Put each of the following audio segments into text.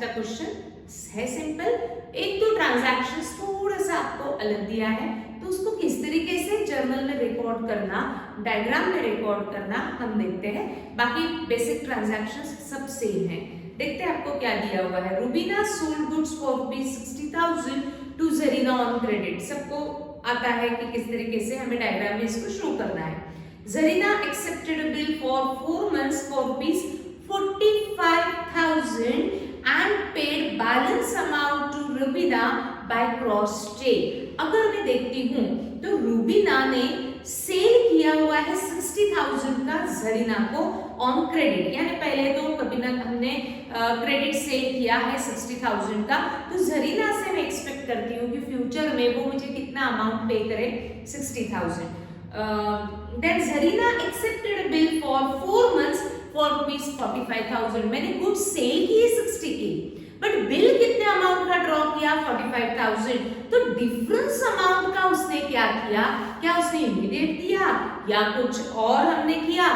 का क्वेश्चन है सिंपल। एक तो ट्रांजैक्शंस थोड़ा सा आपको अलग दिया है, तो उसको किस तरीके से जर्नल में रिकॉर्ड करना, डायग्राम में रिकॉर्ड करना हम देखते हैं। बाकी बेसिक ट्रांजैक्शंस सब सेम है। देखते हैं आपको क्या दिया हुआ है। Rubina sold goods for ₹60,000 to Zarina on credit. सबको आता है कि किस तरीके से हमें डायग्राम में इसको शो करना है। Zarina accepted a bill for 4 months for ₹45,000 and paid balance amount to Rubina by cross check। अगर मैं देखती हूँ तो रूबीना ने सेल किया हुआ है 60,000 का जरीना को ऑन क्रेडिट, यानी पहले तो कभी ना हमने क्रेडिट सेल किया है 60,000 का, तो जरीना से मैं एक्सपेक्ट करती हूँ कि फ्यूचर में वो मुझे कितना अमाउंट पे करे, 60,000। Then Zarina accepted a bill for 4 months for ₹45,000। मैंने गुड्स सेल किए 60 की, बट बिल कितने अमाउंट का ड्रॉ किया, 45,000। तो डिफरेंस अमाउंट का उसने क्या किया, क्या उसने इमीडिएट दिया या कुछ और हमने किया,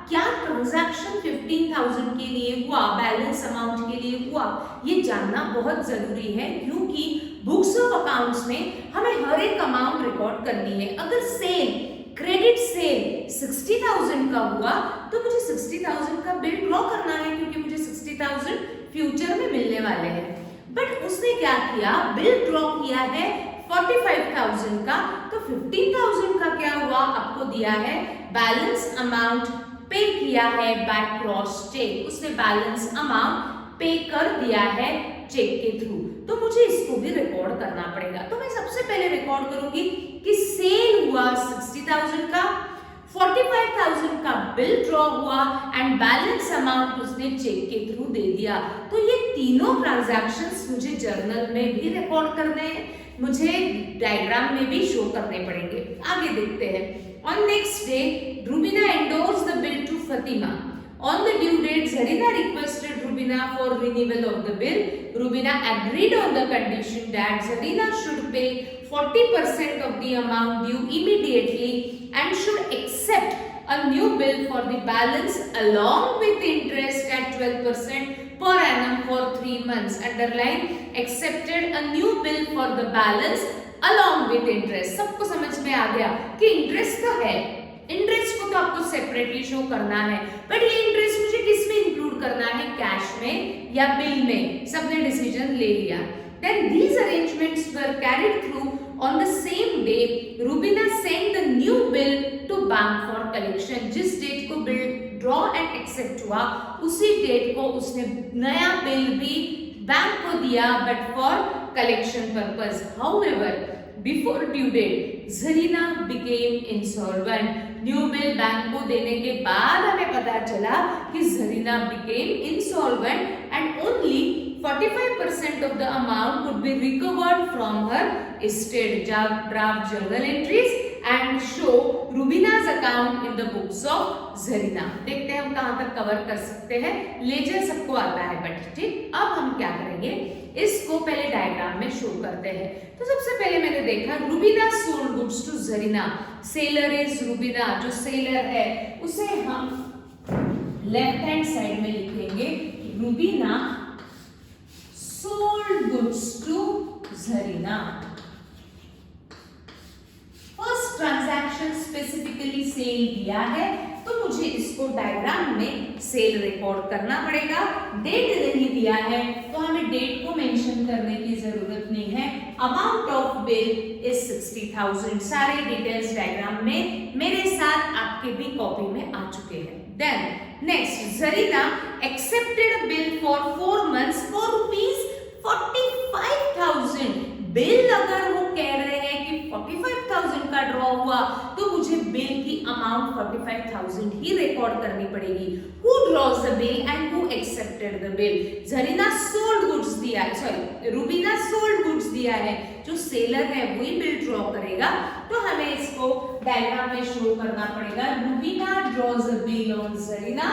क्या ट्रांजैक्शन 15,000 के लिए हुआ, बैलेंस अमाउंट के लिए हुआ, ये जानना बहुत जरूरी है, क्योंकि बुक्स ऑफ अकाउंट्स में हमें हर एक अमाउंट रिकॉर्ड करनी है। अगर सेल, क्रेडिट सेल 60,000 का हुआ तो मुझे 60,000 का बिल ड्रॉ करना है, क्योंकि मुझे 60,000 फ्यूचर में मिलने वाले हैं। बट उसने क्या किया, बिल ड्रॉ किया है 45,000 का, तो 15,000 का क्या हुआ, आपको दिया है बैलेंस अमाउंट पे किया है बाय क्रॉस चेक। उसने बैलेंस अमाउंट पे कर दिया है चेक के थ्रू, तो मुझे इसको भी रिकॉर्ड करना पड़ेगा। तो मैं सबसे पहले रिकॉर्ड करूंगी कि सेल हुआ 60,000 का, 45,000 का बिल ड्रॉ हुआ एंड बैलेंस अमाउंट उसने चेक के थ्रू दे दिया। तो ये तीनों ट्रांजैक्शंस मुझे जर्नल में भी रिकॉर्ड करने हैं, मुझे डायग्राम में भी शो करने पड़ेंगे। आगे देखते हैं। On next day Rubina endorsed the bill to Fatima. On the due date, Zarina requested Rubina for renewal of the bill. Rubina agreed on the condition that Zarina should pay 40% of the amount due immediately and should accept a new bill for the balance along with interest at 12% per annum for 3 months. Underline, accepted a new bill for the balance along with interest। सबको समझ में आ गया कि interest तो है, interest को तो आपको सेपरेटली शो करना है, बट ये इंटरेस्ट मुझे किस में इंक्लूड करना है, कैश में या बिल में, सबने डिसीजन ले लिया। Then these arrangements were carried through on the same day. Rubina sent the new bill to bank for collection। जिस डेट को बिल ड्रॉ एंड एक्सेप्ट हुआ उसी डेट को उसने नया बिल भी बैंक को दिया, but for collection purpose. However, before due date, Zarina became insolvent। New bill bank को देने के बाद हमें पता चला कि Zarina became insolvent and only 45% of the amount could be recovered from her estate। Draft journal entries and show Rubina's account in the books of Zarina। देखते हैं हम कहां तक कवर कर सकते हैं। लेजर सबको आता है, बट ठीक, अब हम क्या करेंगे, इसको पहले डायग्राम में शो करते हैं। तो सबसे पहले मैंने देखा Rubina sold goods to Zarina. Seller is Rubina, जो सेलर है उसे हम लेफ्ट हैंड साइड में लिखेंगे Rubina sold goods to Zarina. First transaction specifically sale दिया है, तो मुझे इसको डायग्राम में सेल रिकॉर्ड करना पड़ेगा। डेट नहीं दिया है तो हमें डेट को मेंशन करने की जरूरत नहीं है। Amount of bill is 60,000। सारे डिटेल्स डायग्राम में मेरे साथ आपके भी कॉपी में आ चुके हैं। Then next, Zarina accepted bill for 4 months for ₹45,000। Bill अगर वो कह रहे हैं कि 45,000 का ड्रॉ हुआ तो मुझे बिल की अमाउंट 45,000 ही रिकॉर्ड करनी पड़ेगी। Who draws the bill and who accepted the bill? Zarina sold goods दिया है, सॉरी रूबीना sold goods दिया है, जो सेलर है वही बिल ड्रॉ करेगा, तो हमें इसको डायग्राम में शो करना पड़ेगा। Rubina draws a bill on Zarina.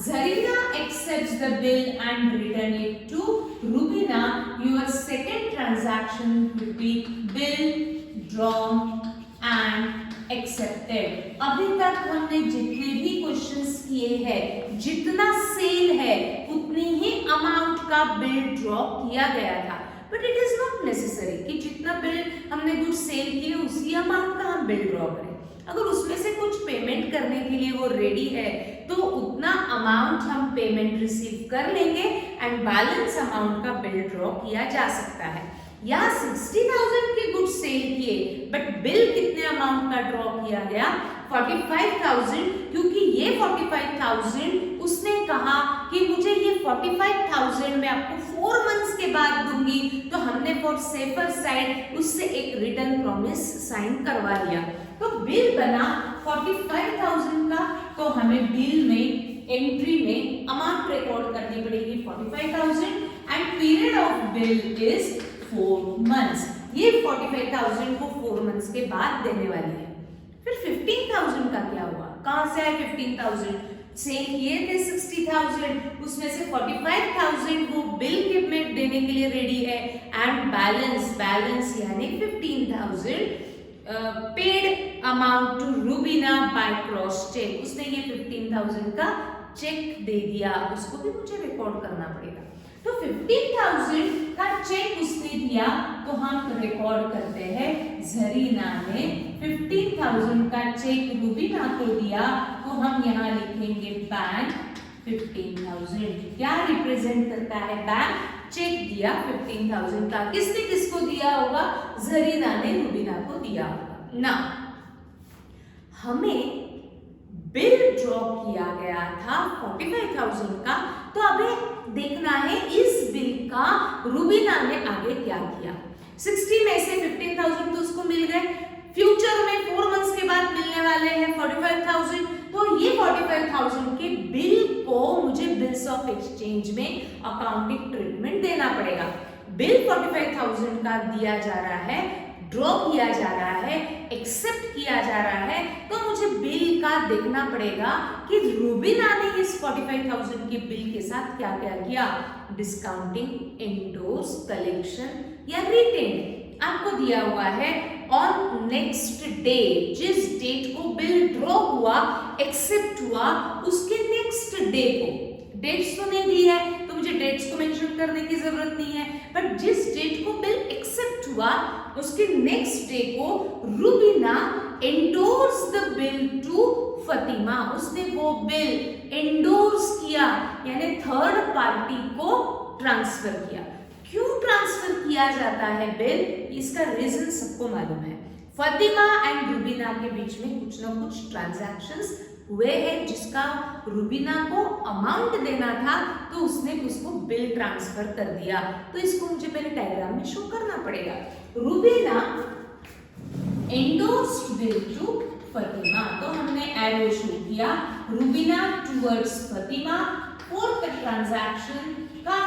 Zarina accepts the bill and return it to Rubina। Your second transaction will be bill drawn and accepted। अभी तक हमने जितने भी क्वेश्चंस किए हैं, जितना सेल है उतनी ही अमाउंट का बिल ड्रॉ किया गया था, but it is not necessary कि जितना बिल हमने गुड सेल किए उसी अमाउंट का हम बिल ड्रॉ करें। अगर उसमें से कुछ पेमेंट करने के लिए वो रेडी है तो उतना अमाउंट हम पेमेंट रिसीव कर लेंगे एंड बैलेंस अमाउंट का बिल ड्रॉ किया जा सकता है। या 60,000 के गुड सेल किए बट बिल कितने अमाउंट का ड्रॉ किया गया, 45,000, क्योंकि ये 45,000 उसने कहा कि मुझे ये 45,000 मैं आपको 4 मंथ्स के बाद दूंगी, तो हमने फॉर सेफर साइड उससे एक रिटर्न प्रॉमिस साइन करवा लिया। तो बिल बना 45,000 का, तो हमें बिल में एंट्री में अमाउंट रिकॉर्ड करनी पड़ेगी 45,000 and period of bill is 4 months. ये 45,000 को 4 मंथ्स के बाद देने वाली है। फिर 15,000 का क्या हुआ, कहां से आए 15,000? सेल किए थे 60,000, उसमें से 45,000 वो बिल के में देने के लिए रेडी है एंड बैलेंस यानी 15,000 paid amount to Rubina by cross cheque. उसने ये 15,000 का चेक दे दिया, उसको भी मुझे रिकॉर्ड करना पड़ेगा। तो 15,000 का चेक उसने दिया, तो हम रिकॉर्ड करते हैं जरीना ने 15,000 का चेक रूबीना को दिया, तो हम यहाँ लिखेंगे बैंक 15,000। क्या रिप्रेजेंट करता है बैंक? चेक दिया 15,000 का। किसने किसको दिया होगा? जरीना ने रूबीना को दिया होगा ना। हमें बिल ड्रॉ किया गया था 45,000 का, तो अभी देखना है इस बिल का रूबीना ने आगे क्या किया। 60 में से 15,000 तो उसको मिल गए, फ्यूचर में 4 मंथ्स के बाद मिलने वाले हैं 45,000, तो ये 45,000 के बिल को मुझे बिल्स ऑफ एक्सचेंज में अकाउंटिंग ट्रीटमेंट देना पड़ेगा। बिल 45,000 का दिया जा रहा है, ड्रॉ किया जा रहा है, एक्सेप्ट किया जा रहा है, तो मुझे बिल का देखना पड़ेगा कि रूबीना ने इस 45,000 के बिल के साथ क्या क्या किया। डिस्काउंटिंग, एंडोर्स, कलेक्शन या रिटेन आपको दिया हुआ है। ऑन नेक्स्ट डे, जिस डेट को बिल ड्रॉ हुआ, एक्सेप्ट हुआ, उसके नेक्स्ट डे को, डेट्स तो नहीं दी है तो मुझे डेट्स को मेंशन करने की जरूरत नहीं है, बट जिस डेट को बिल एक्सेप्ट हुआ उसके नेक्स्ट डे को Rubina endorse the bill to Fatima. उसने वो बिल एंडोर्स किया, यानी थर्ड पार्टी को ट्रांसफर किया। क्यों ट्रांसफर किया जाता है बिल, इसका रीजन सबको मालूम है। फतिमा एंड रूबीना के बीच में कुछ ना कुछ ट्रांजैक्शंस हुए हैं, जिसका रूबीना को अमाउंट देना था, तो उसने उसको बिल ट्रांसफर कर दिया। तो इसको मुझे पहले डायग्राम में शो करना पड़ेगा। Rubina endorsed bill to Fatima, तो हमने एरो शो किया, Rubina towards Fatima. Fourth transaction का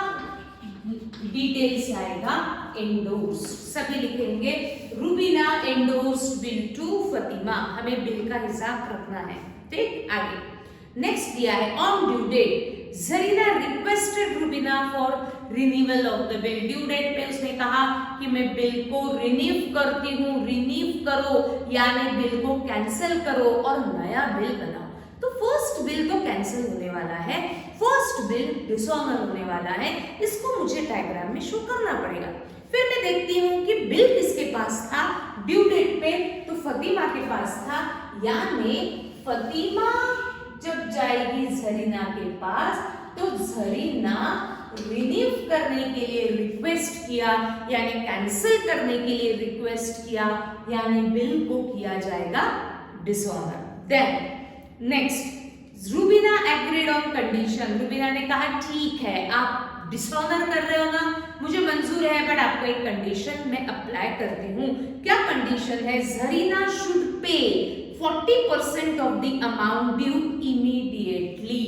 डिटेल्स आएगा एंडोर्स, सभी लिखेंगे Rubina endorsed bill to Fatima. हमें बिल का हिसाब रखना है, ठीक। आगे नेक्स्ट दिया है on due date Zarina requested Rubina for renewal of the bill. Due date पे उसने कहा कि मैं बिल को रिन्यू करती हूँ, रिन्यू करो यानी बिल को कैंसिल करो और नया बिल बनाओ। तो फर्स्ट बिल तो कैंसिल होने वाला है, फर्स्ट बिल डिसऑनर होने वाला है, इसको मुझे डायग्राम में शो करना पड़ेगा। फिर मैं देखती हूँ कि बिल किसके पास था ड्यू डेट पे, तो फतिमा के पास था, यानी फतिमा जब जाएगी जरीना के पास तो जरीना रिन्यू करने के लिए रिक्वेस्ट किया, यानी कैंसिल करने के लिए रिक्वेस्ट किया, यानी बिल को किया जाएगा dishonour. Then next Rubina agreed on condition. Rubina ने कहा ठीक है आप डिसऑनर कर रहे हो ना, मुझे मंजूर है, बट आपको एक कंडीशन मैं अप्लाई करती हूँ। क्या कंडीशन है? Zarina should pay 40% of the amount due immediately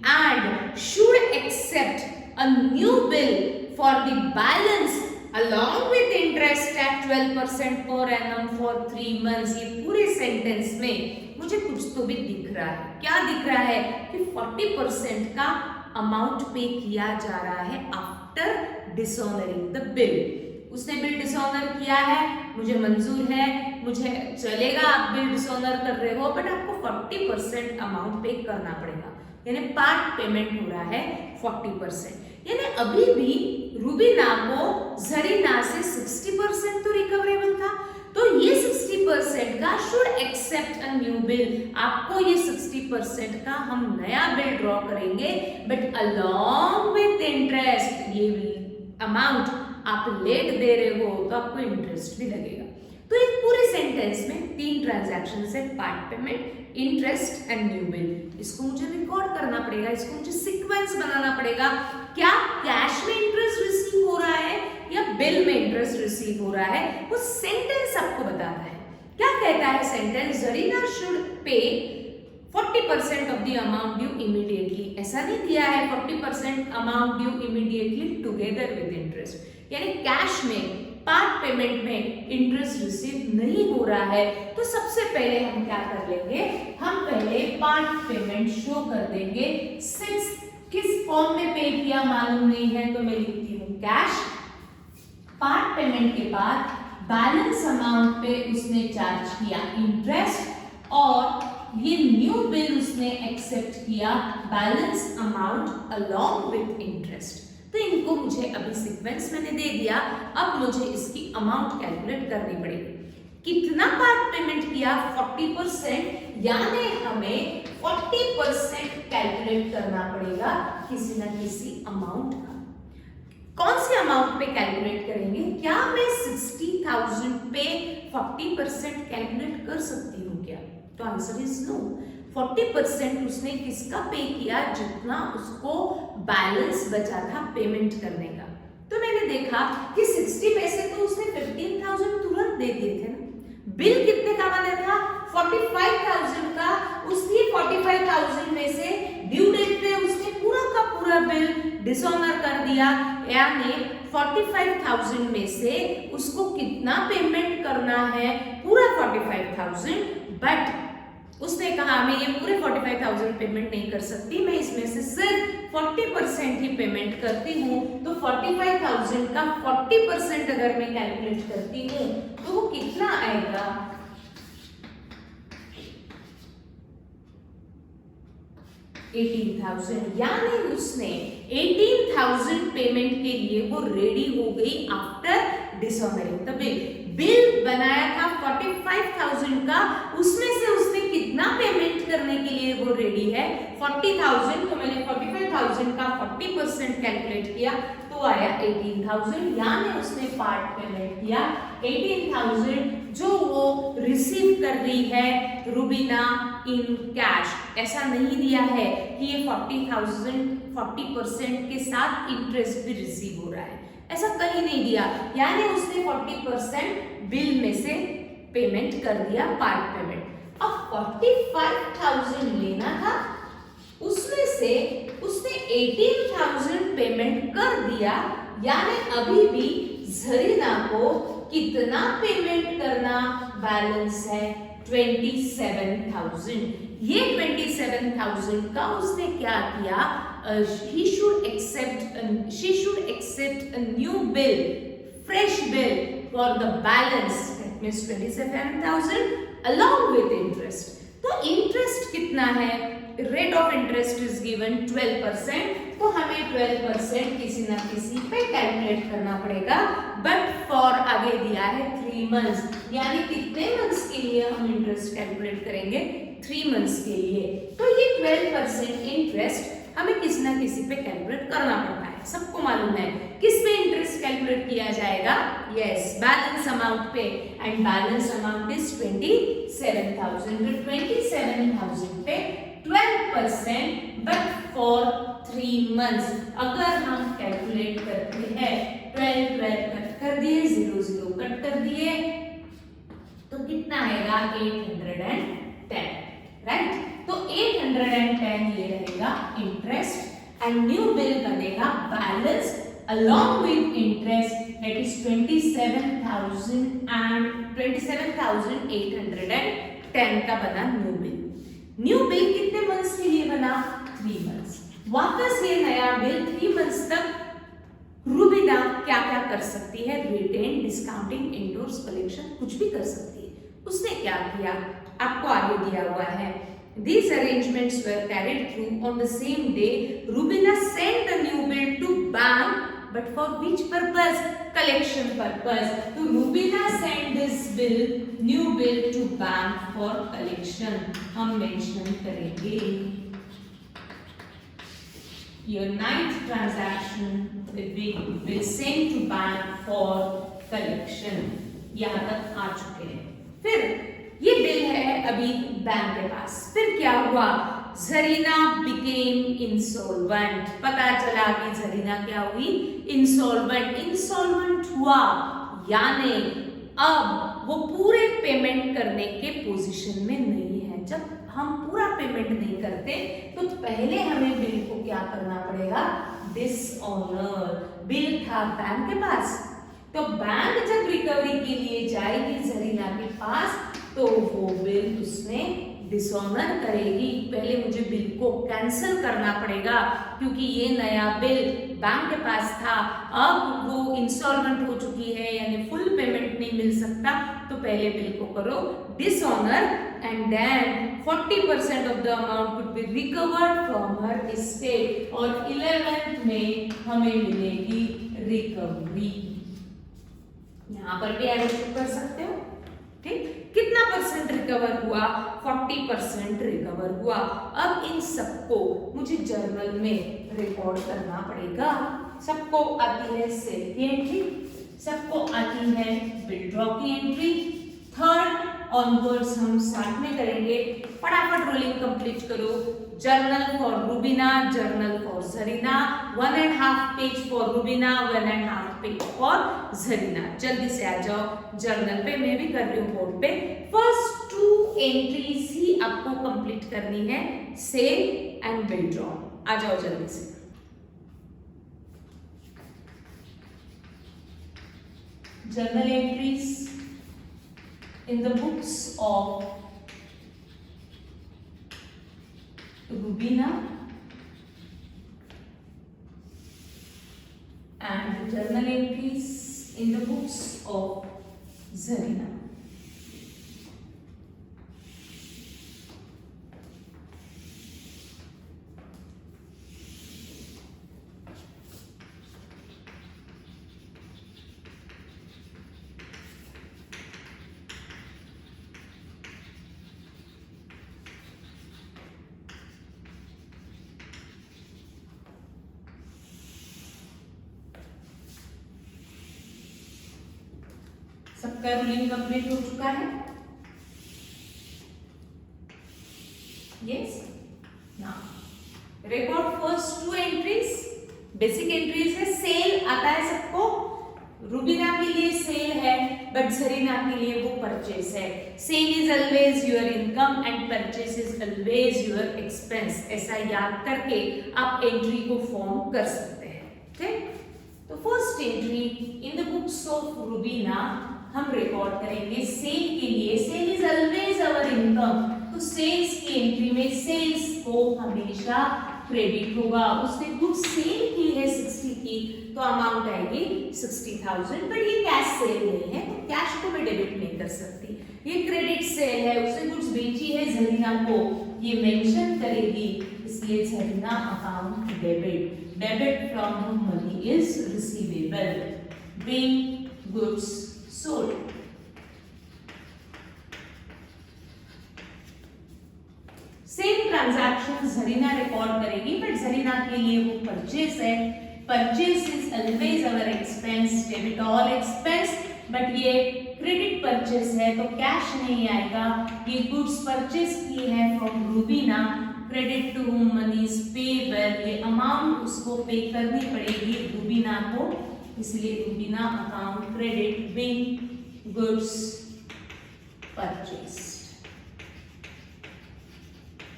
and should accept a new bill for the balance along with interest at 12% per annum for 3 months। ये पूरे सेंटेंस में मुझे कुछ तो भी दिख रहा है। क्या दिख रहा है? कि 40% का अमाउंट पे किया जा रहा है आफ्टर डिसऑनरिंग द बिल। उसने बिल डिसऑनर किया है, मुझे मंजूर है, मुझे चलेगा आप बिल डिसऑनर कर रहे हो, बट आपको 40% अमाउंट पे करना पड़ेगा। यानी पार्ट पेमेंट हो रहा है 40%। यानी अभी भी रूबीना को जरीना से 60% तो रिकवरेबल था, तो ये 60% का should accept a new bill. आपको ये 60% का हम नया बिल ड्रॉ करेंगे, बट अलॉन्ग विथ इंटरेस्ट ये अमाउंट आप लेट दे रहे हो तो आपको इंटरेस्ट भी लगेगा। तो एक पूरे सेंटेंस में 3 ट्रांजैक्शन है, part payment, interest and new bill. इसको मुझे रिकॉर्ड करना पड़ेगा, इसको मुझे सीक्वेंस बनाना पड़ेगा। क्या कैश में इंटरेस्ट रिसीव हो रहा है या बिल में इंटरेस्ट रिसीव हो रहा है, वो सेंटेंस आपको बताता है। क्या कहता है sentence? Zarina should pay 40% of the amount due immediately. ऐसा नहीं दिया है 40% amount due immediately together with interest, यानी कैश में पार्ट पेमेंट में इंटरेस्ट रिसीव नहीं हो रहा है। तो सबसे पहले हम क्या कर लेंगे, हम पहले पार्ट पेमेंट शो कर देंगे। 6 किस फॉर्म में पे किया मालूम नहीं है, तो मैं लिखती हूँ कैश। पार्ट पेमेंट के बाद बैलेंस अमाउंट पे उसने चार्ज किया इंटरेस्ट, और ये न्यू बिल उसने एक्सेप्ट किया balance amount along with interest. तो इनको मुझे अभी सीक्वेंस मैंने दे दिया, अब मुझे इसकी अमाउंट कैलकुलेट करनी पड़ेगी। कितना पार्ट पेमेंट किया? 40%, यानी हमें 40% कैलकुलेट करना पड़ेगा किसी ना किसी अमाउंट का। कौन सी अमाउंट पे कैलकुलेट करेंगे? क्या मैं 60,000 पे 40% कैलकुलेट कर सकती हूँ क्या? तो आंसर इज नो। 40% उसने किसका पे किया? जितना उसको बैलेंस बचा था पेमेंट करने का। तो मैंने देखा कि 60 पैसे तो उसने 15,000 तुरंत दे दिए थे ना। बिल कितने का बना था? 45,000 का। उसने 45,000 में से ड्यू डेट पे उसने पूरा का पूरा बिल डिसऑनर कर दिया, यानी 45,000 में से उसको कितना पेमेंट करना है? पूरा 45,000, बट उसने कहा मैं ये पूरे 45,000 पेमेंट नहीं कर सकती, मैं इसमें से सिर्फ 40% ही पेमेंट करती हूँ। तो 45,000 का 40% अगर मैं कैलकुलेट करती हूँ तो वो कितना आएगा? 18,000। यानी उसने 18,000 पेमेंट के लिए वो रेडी हो गई आफ्टर डिसऑनरिंग द बिल। बिल बनाया था 45,000 का, उसमें से उसने कितना पेमेंट करने के लिए वो रेडी है? 40,000। तो मैंने 45,000 का 40% कैलकुलेट किया तो आया 18,000, यानी उसने पार्ट पेमेंट किया 18,000, जो वो रिसीव कर रही है रूबीना इन कैश। ऐसा नहीं दिया है कि ये 40% के साथ इंटरेस्ट भी रिसीव हो रहा है, ऐसा कहीं नहीं दिया। यानी उसने 40% बिल में से पेमेंट कर दिया, पार्ट पेमेंट। अब 45,000 लेना था, उसमें से उसने 18,000 पेमेंट कर दिया, यानी अभी भी जरीना को कितना पेमेंट करना बैलेंस है? 27,000। ये 27,000 का उसने क्या किया? she should accept a new bill, fresh bill for the balance, that means 27,000 along with interest। तो इंटरेस्ट कितना है? Rate of interest is given 12%, तो हमें 12% किसी ना किसी पे कैलकुलेट करना पड़ेगा। बट फॉर आगे दिया है 3 मंथ्स, यानी कितने मंथ्स के लिए हम इंटरेस्ट कैलकुलेट करेंगे? 3 मंथ्स के लिए। तो ये 12% इंटरेस्ट हमें किसी ना किसी पे कैलकुलेट करना पड़ता है, सबको मालूम है। किस पे इंटरेस्ट कैलकुलेट किया जाएगा? यस, बैलेंस अमाउंट पे, एंड बैलेंस अमाउंट इज 27,000। तो 27,000 पे 12%, बट फॉर 3 मंथ्स। अगर हम कैलकुलेट करते हैं 12 कट कर दिए, 0 कट कर दिए, तो कितना आएगा? 810, राइट। तो 810 ये रहेगा इंटरेस्ट, एंड न्यू बिल बनेगा balance along with interest, that is 27,000 and 27,810 का बना न्यू बिल। न्यू बिल कितने मंथ्स के लिए बना? 3 मंथ्स। वापस ये नया बिल 3 मंथ्स तक रूबीना क्या क्या कर सकती है? रिटेन, डिस्काउंटिंग, इंडोर्स, कलेक्शन, कुछ भी कर सकती है। उसने क्या किया? आपको आगे दिया हुआ है, These arrangements were carried through on the same day. Rubina sent the new bill to bank, but for which purpose? Collection purpose. तो Rubina sent this bill, new bill to bank for collection. हम mention करेंगे. Your ninth transaction will be sent to bank for collection. यहाँ तक आ चुके हैं. फिर ये bill है अभी बैंक के पास. फिर क्या हुआ? Zarina became insolvent. पता चला कि जरीना क्या हुई? इंसॉल्वेंट. इंसॉल्वेंट हुआ यानी अब वो पूरे पेमेंट करने के पोजीशन में नहीं है. जब हम पूरा पेमेंट नहीं करते तो पहले हमें बिल को क्या करना पड़ेगा? डिसऑनर. बिल था बैंक के पास, तो बैंक जब रिकवरी के लिए जाएगी जरीना के पास तो वो बिल उसने डिसऑनर करेगी. पहले मुझे बिल को कैंसिल करना पड़ेगा क्योंकि ये नया बिल बैंक के पास था. अब वो इंस्टॉलमेंट हो चुकी है यानी फुल पेमेंट नहीं मिल सकता, तो पहले बिल को करो dishonour and then 40% of the amount could be recovered from her estate. और 11th में हमें मिलेगी रिकवरी. यहाँ पर भी एडिशन कर सकते हो. ठीक, कितना परसेंट रिकवर हुआ? 40% रिकवर हुआ. अब इन सबको मुझे जर्नल में रिकॉर्ड करना पड़ेगा. सबको आती है सेल की एंट्री, सबको आती है विड्रॉ की एंट्री. थर्ड ऑनवर्ड्स हम साथ में करेंगे. फटाफट रोलिंग कंप्लीट करो. Journal for Rubina, journal for Zarina, 1.5 page for Rubina, 1.5 page for Zarina. जल्दी से आ जाओ जर्नल पे. मैं भी कर रही हूँ बोर्ड पे. फर्स्ट 2 एंट्रीज ही आपको कंप्लीट करनी है, सेल एंड विड्रॉ. आ जाओ जल्दी से. Journal entries in the books of Rubina and journal entries in the books of Zarina. सबका रोलिंग कंप्लीट हो चुका है. Yes. Now record first 2 entries. Basic entries है. सेल आता है सबको. रूबीना के लिए सेल है बट जरीना के लिए वो परचेस है. Sale is always your income and purchase is always your expense. ऐसा याद करके आप एंट्री को फॉर्म कर सकते हैं. ठीक, तो first entry in the books of Rubina हम रिकॉर्ड करेंगे सेल के लिए. Sale is always our income. तो सेल्स की एंट्री में सेल्स को हमेशा क्रेडिट होगा. उसने गुड्स सेल की है 60 की तो अमाउंट आएगी 60,000. बट ये कैश सेल नहीं है तो कैश को मैं डेबिट नहीं कर सकती. ये क्रेडिट सेल है. उसने गुड्स बेची है जरीना को, ये मेंशन करेगी, इसलिए Zarina account debit. Debit from whom money is receivable. Being goods sold. Same transaction Zarina record करेगी बट जरीना के लिए वो परचेस है. Purchase is always our expense. Debit all expense. But ये क्रेडिट परचेस है तो कैश नहीं आएगा. ये गुड्स परचेस की है from Rubina. Credit to whom money is payable. ये अमाउंट उसको पे करनी पड़ेगी रूबीना को, इसलिए Rubina account credit. Being goods purchase.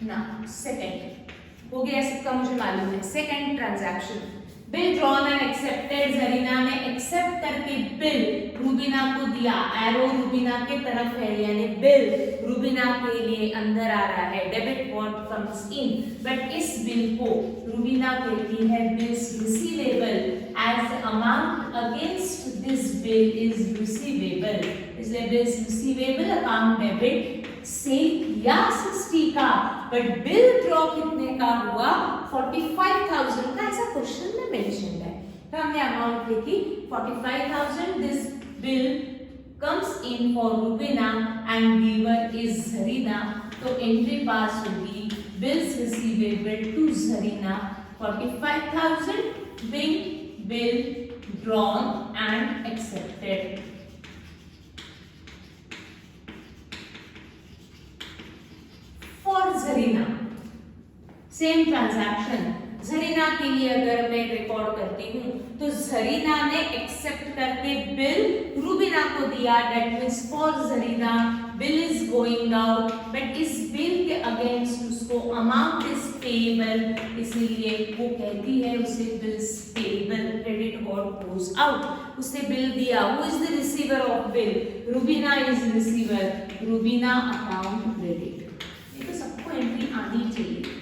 ना सेकंड हो गया सबका, मुझे मालूम है. Second transaction bill drawn and accepted. Zarina ने एक्सेप्ट करके बिल रूबीना को दिया. एरो रूबीना के तरफ है यानी बिल रूबीना के लिए अंदर आ रहा है. Debit what comes in. But इस बिल को रूबीना कहती है bills receivable. As amount against this bill is receivable, इसलिए bills receivable account debit. Sale किया 60 का, बट बिल ड्रॉ कितने का हुआ 45,000 का, ऐसा क्वेश्चन में मेंशन है। तो हमने अमाउंट लिखी 45,000, this bill comes in for Rubina and giver is Zarina. तो एंट्री पास होगी bills receivable to Zarina 45,000 being bill drawn and accepted. For Zarina, same transaction Zarina के लिए अगर मैं रिकॉर्ड करती हूँ तो जरीना ने एक्सेप्ट करके बिल रूबीना को दिया, that means for Zarina bill is going out, but इस बिल के अगेंस्ट उसको अमाउंट इज पेएबल, इसीलिए वो कहती है उसे बिल्स पेएबल, क्रेडिट और गोज आउट। उसे बिल दिया, who is the receiver of bill, Rubina is receiver, Rubina account credit. ये तो सबको एंट्री आनी चाहिए।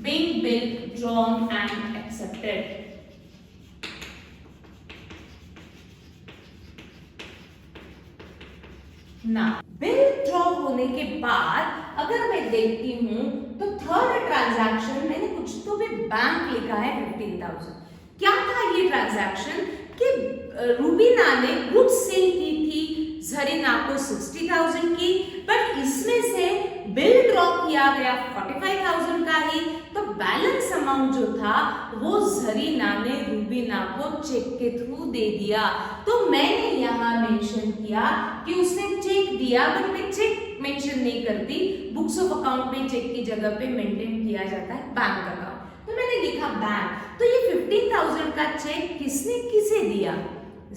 Being bill drawn and accepted. ना बिल ड्रॉ होने के बाद अगर मैं देखती हूं तो थर्ड ट्रांजैक्शन मैंने कुछ तो भी बैंक लिखा है 15,000। क्या था ये ट्रांजैक्शन कि रूबीना ने गुड्स सेल की थी जरीना को 60,000 की, बट इसमें से बिल ड्रॉ किया गया 45,000 का ही, तो बैलेंस अमाउंट जो था वो जरीना ने रूबीना को चेक के थ्रू दे दिया। तो मैंने यहाँ मेंशन किया कि उसने चेक दिया, बट मैं चेक मेंशन नहीं करती, बुक्स ऑफ अकाउंट में चेक की जगह पे मेंटेन किया जाता है बैंक अकाउंट, तो मैंने लिखा बैंक। तो ये 15,000 का चेक किसने किसे दिया,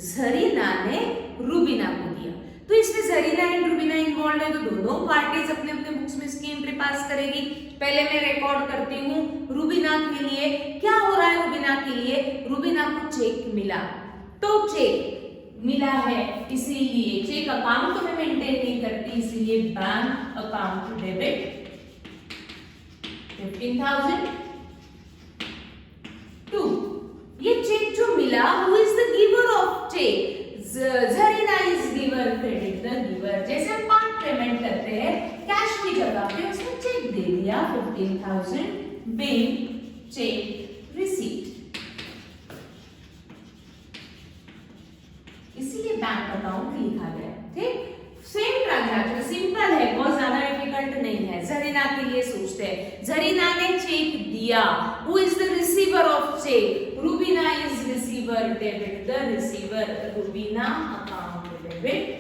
जरीना ने रूबीना को दिया। तो इसमें जरीना एंड रूबीना इन्वॉल्व है, तो दोनों पार्टीज अपने अपने बुक्स में इसकी एंट्री पास करेगी। पहले मैं रिकॉर्ड करती हूँ रूबीना के लिए क्या हो रहा है। रूबीना के लिए रूबीना को चेक मिला, तो चेक मिला है इसीलिए चेक अकाउंट तो मैं मेंटेन नहीं करती, इसीलिए बैंक अकाउंट डेबिट 15,000 टू ये चेक जो मिला, who is the giver of cheque, Zarina is giver, credit the giver. जैसे हम पार्ट पेमेंट करते हैं कैश की जगह पे उसने चेक दे दिया 15,000 बिल चेक रिसीट, इसीलिए बैंक अकाउंट लिखा गया। ठीक, सेम ट्रांजैक्शन, सिंपल है, बहुत ज्यादा डिफिकल्ट नहीं है। जरीना के लिए सोचते हैं, जरीना ने चेक दिया, who is the receiver of cheque, Rubina is receiver, debit the receiver, Rubina account debit,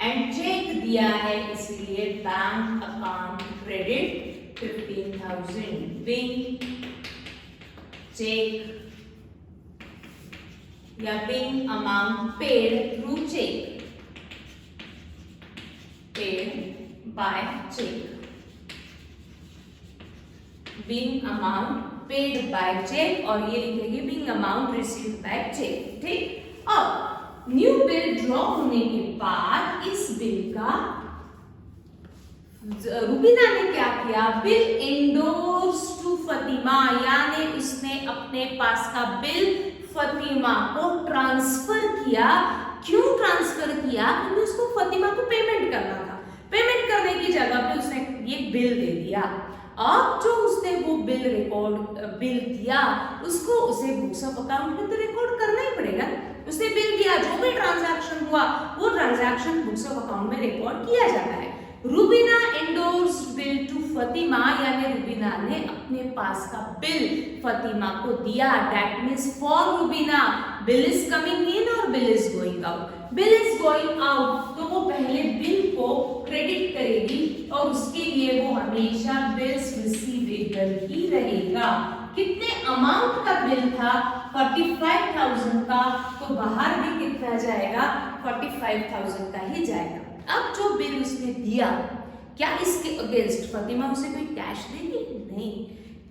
and cheque दिया है इसीलिए bank account credit 15,000 bill cheque या bill amount paid through cheque, paid by check, bill amount paid by cheque, और ये लिखेंगे bill amount received by cheque. ठीक, अब new bill draw होने के बाद इस बिल का रूबीना ने क्या किया, बिल एंडोर्स टू फतिमा, यानी उसने अपने पास का बिल फतिमा को ट्रांसफर किया। क्यों ट्रांसफर किया, क्योंकि उसको फतिमा को पेमेंट करना था, पेमेंट करने की जगह पे उसने ये बिल दे दिया। अब जो उसने वो बिल दिया उसको उसे बुक्स ऑफ अकाउंट में तो रिकॉर्ड करना ही पड़ेगा। उसने बिल दिया, जो भी ट्रांजैक्शन हुआ वो ट्रांजैक्शन बुक्स ऑफ अकाउंट में रिकॉर्ड किया जाता है। Rubina endorsed bill to Fatima, यानी रूबीना ने अपने पास का बिल फतिमा को दिया, that means for Rubina bill is coming in और bill is going out. Bill is going out तो वो पहले बिल को क्रेडिट करेगी और उसके लिए वो हमेशा बिल्स रिसीवेबल ही रहेगा। कितने अमाउंट का बिल था, 45,000 का, तो बाहर भी कितना जाएगा, 45,000 का ही जाएगा। अब जो बिल उसने दिया, क्या इसके अगेंस्ट फतिमा उसे कोई कैश देगी? नहीं,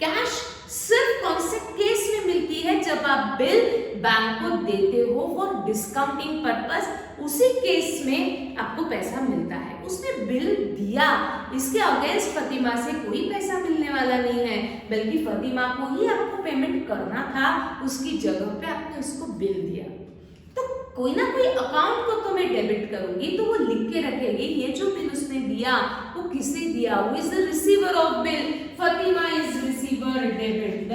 कैश सिर्फ कौन से केस में मिलती है, जब आप बिल बैंक को देते हो फॉर डिस्काउंटिंग पर्पस, उसी केस में आपको पैसा मिलता है। उसने बिल दिया, इसके अगेंस्ट फतिमा से कोई पैसा मिलने वाला नहीं है, बल्कि फतिमा को ही आपको पेमेंट करना था, उसकी जगह पे आपने उसको बिल दिया। तो कोई ना कोई अकाउंट को तो मैं डेबिट करूंगी, तो वो लिख के रखेगी ये जो बिल उसने दिया वो किसे दिया, who is the receiver of bill, Fathima is receiver, debit the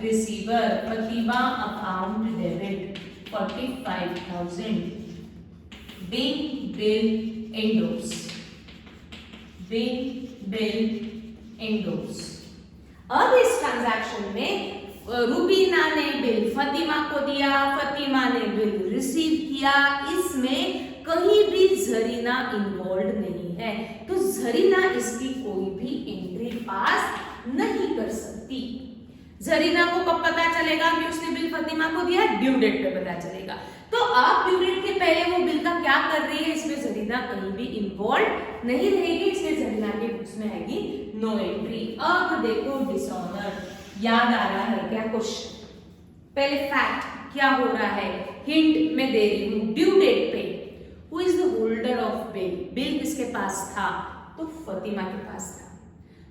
receiver, Fathima account debit 45,000, bill endorse, bill endorse. अब इस ट्रांजैक्शन में रुबीना ने बिल फतिमा को दिया, फतिमा ने बिल रिसीव किया, इसमें कहीं भी जरीना इन्वॉल्व नहीं है, तो जरीना इसकी कोई भी एंट्री पास नहीं कर सकती। जरीना को कब पता चलेगा कि उसने बिल फतिमा को दिया? ड्यू डेट पे पता चलेगा। तो अब ड्यू डेट के पहले वो बिल का क्या कर रही है, इसमें जरीना कहीं भी इन्वॉल्व नहीं रहेगी, इसलिए जरीना के बुक्स में आएगी नो एंट्री। अब देखो डिसऑनर, याद आ रहा है क्या क्वेश्चन? पहले फैक्ट क्या हो रहा है, हिंट मैं दे रही हूं, ड्यू डेट पे who is the holder of bill, bill किसके पास था? तो फतिमा के पास था।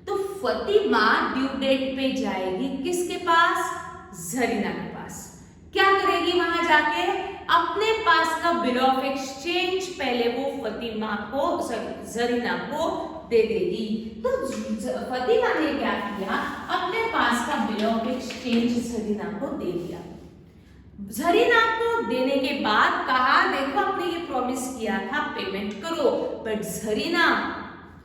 तो फतिमा ड्यू डेट पे जाएगी किसके पास? जरीना के पास। क्या करेगी वहां जाके? अपने पास का बिल ऑफ एक्सचेंज पहले वो फतिमा को, जरीना को दे देगी। तो फतिमा ने क्या किया, अपने पास का बिल ऑफ एक्सचेंज जरीना को दे दिया। जरीना को देने के बाद कहा देखो आपने ये प्रॉमिस किया था पेमेंट करो, बट जरीना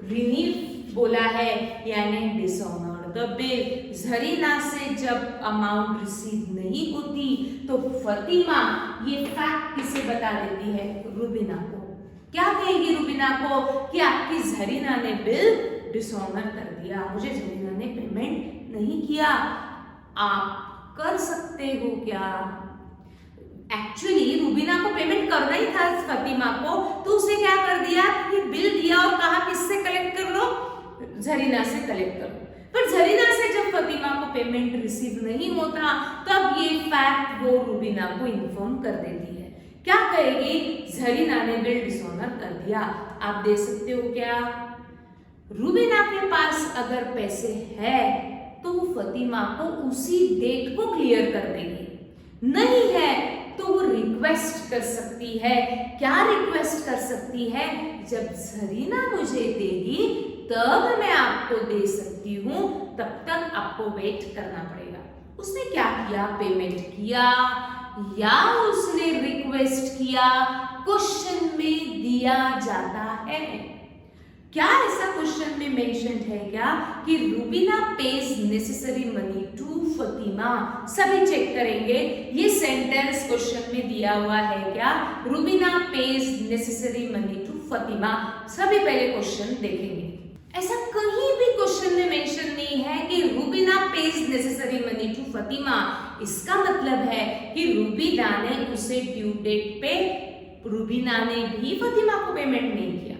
रिन्यू बोला है, यानी डिसऑनर द बिल। जरीना से जब अमाउंट रिसीव नहीं होती तो फतिमा ये फैक्ट किसे बता देती है? रुबीना को। क्या कहेगी रुबीना को कि आपकी जरीना ने बिल डिसऑनर कर दिया, मुझे जरीना ने पेमेंट नहीं किया, आप कर सकते हो क्या? एक्चुअली रुबीना को पेमेंट करना ही था फतिमा को, तो उसे क्या कर दिया कि बिल दिया और कहा किससे कलेक्ट कर लो? जरीना से कलेक्ट करो। पर जरीना से जब फतिमा को पेमेंट रिसीव नहीं होता तब ये फैक्ट वो रुबीना को इन्फॉर्म कर देती है। क्या कहेगी? जरीना ने बिल डिसऑनर कर दिया। आप दे सकते हो क्या? रुबीना के पास अगर पैसे है तो वो फतिमा को उसी डेट को क्लियर कर देगी, नहीं है तो वो रिक्वेस्ट कर सकती है। क्या रिक्वेस्ट कर सकती है? जब जरीना मुझे देगी तब मैं आपको दे सकती हूं, तब तक आपको वेट करना पड़ेगा। उसने क्या किया? पेमेंट किया या उसने रिक्वेस्ट किया? क्वेश्चन में दिया जाता है। क्या ऐसा क्वेश्चन में मेंशन्ड है क्या कि Rubina pays necessary money to Fatima? सभी चेक करेंगे ये सेंटेंस क्वेश्चन में दिया हुआ है क्या? Rubina pays necessary money to Fatima. सभी पहले क्वेश्चन देखेंगे। ऐसा कहीं भी क्वेश्चन में मेंशन नहीं है कि Rubina pays necessary money to Fatima. इसका मतलब है कि रुबीना ने उसे ड्यू डेट पे रुबीना ने भी फतिमा को पेमेंट नहीं किया,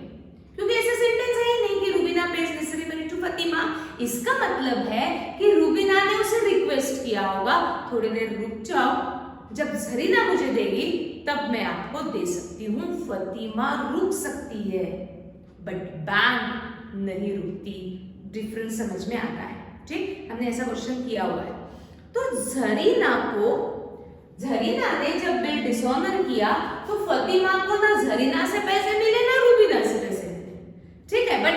क्योंकि ऐसा सेंटेंस है ही नहीं कि Rubina pays necessary money to Fatima. इसका मतलब है कि रुबीना ने उसे रिक्वेस्ट किया होगा थोड़ी देर रुक जाओ, जब जरीना मुझे देगी तब मैं आपको दे सकती हूँ। फतिमा रुक सकती है बट बैंक नहीं रुकती। डिफरेंस समझ में आता है? ठीक, हमने ऐसा क्वेश्चन किया हुआ है। तो जरीना ने जब बिल डिसऑनर किया तो फतिमा को ना जरीना से पैसे मिले ना रुबीना से पैसे मिले, ठीक है। बट